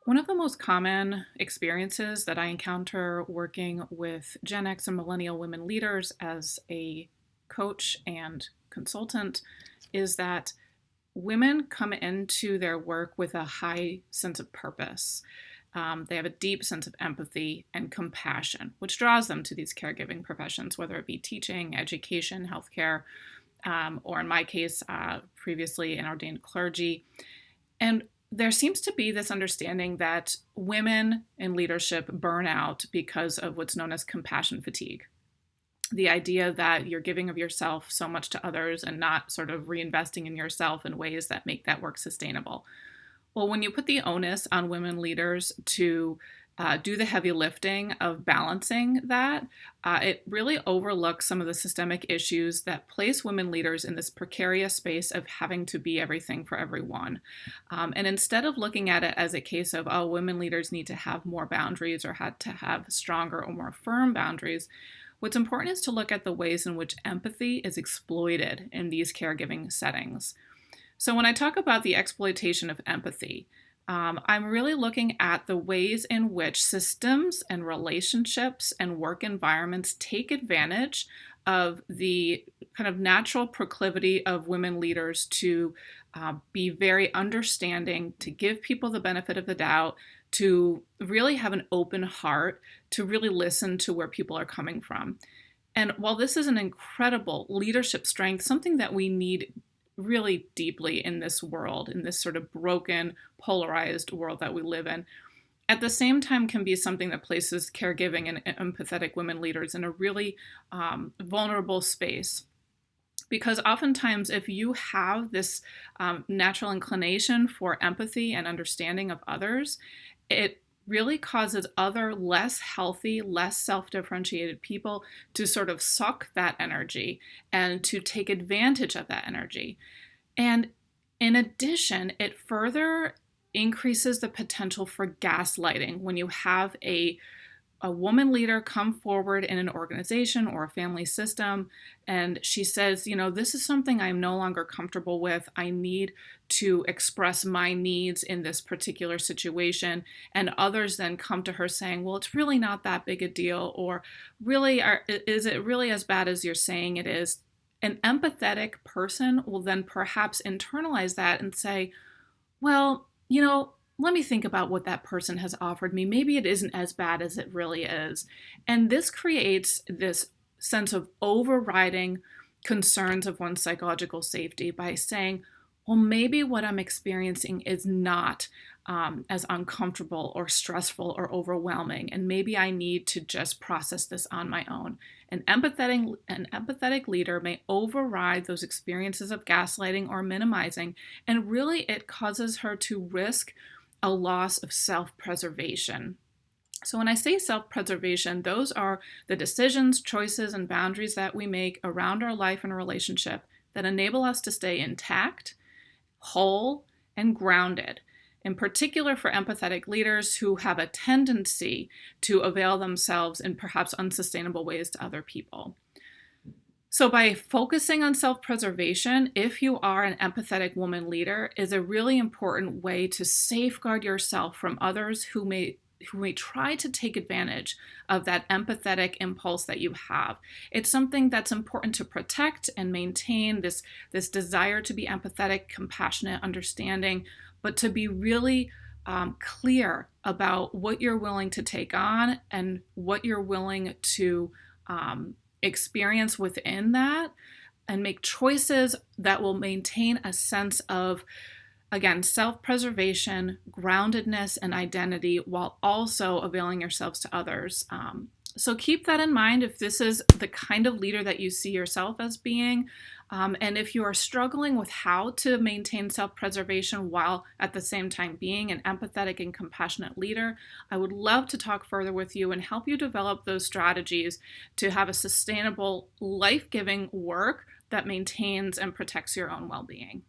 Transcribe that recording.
One of the most common experiences that I encounter working with Gen X and millennial women leaders as a coach and consultant is that women come into their work with a high sense of purpose. They have a deep sense of empathy and compassion, which draws them to these caregiving professions, whether it be teaching, education, healthcare, or in my case, previously in ordained clergy. And there seems to be this understanding that women in leadership burn out because of what's known as compassion fatigue. The idea that you're giving of yourself so much to others and not sort of reinvesting in yourself in ways that make that work sustainable. Well, when you put the onus on women leaders to do the heavy lifting of balancing that, it really overlooks some of the systemic issues that place women leaders in this precarious space of having to be everything for everyone. And instead of looking at it as a case of, oh, women leaders need to have more boundaries or had to have stronger or more firm boundaries, what's important is to look at the ways in which empathy is exploited in these caregiving settings. So, when I talk about the exploitation of empathy, I'm really looking at the ways in which systems and relationships and work environments take advantage of the kind of natural proclivity of women leaders to be very understanding, to give people the benefit of the doubt, to really have an open heart, to really listen to where people are coming from. And while this is an incredible leadership strength, something that we need really deeply in this world, in this sort of broken, polarized world that we live in, at the same time can be something that places caregiving and empathetic women leaders in a really vulnerable space. Because oftentimes, if you have this natural inclination for empathy and understanding of others, it really causes other less healthy, less self-differentiated people to sort of suck that energy and to take advantage of that energy. And in addition, it further increases the potential for gaslighting when you have a woman leader come forward in an organization or a family system and she says, this is something I'm no longer comfortable with. I need to express my needs in this particular situation. And others then come to her saying, well, it's really not that big a deal, or really, is it really as bad as you're saying it is? An empathetic person will then perhaps internalize that and say, well, let me think about what that person has offered me. Maybe it isn't as bad as it really is. And this creates this sense of overriding concerns of one's psychological safety by saying, well, maybe what I'm experiencing is not as uncomfortable or stressful or overwhelming, and maybe I need to just process this on my own. An empathetic leader may override those experiences of gaslighting or minimizing, and really it causes her to risk a loss of self-preservation. So when I say self-preservation, those are the decisions, choices, and boundaries that we make around our life and relationship that enable us to stay intact, whole, and grounded, in particular for empathetic leaders who have a tendency to avail themselves in perhaps unsustainable ways to other people. So by focusing on self-preservation, if you are an empathetic woman leader, is a really important way to safeguard yourself from others who may try to take advantage of that empathetic impulse that you have. It's something that's important to protect and maintain, this desire to be empathetic, compassionate, understanding, but to be really clear about what you're willing to take on and what you're willing to experience within that, and make choices that will maintain a sense of, again, self-preservation, groundedness, and identity, while also availing yourselves to others. So keep that in mind if this is the kind of leader that you see yourself as being. And if you are struggling with how to maintain self-preservation while at the same time being an empathetic and compassionate leader, I would love to talk further with you and help you develop those strategies to have a sustainable, life-giving work that maintains and protects your own well-being.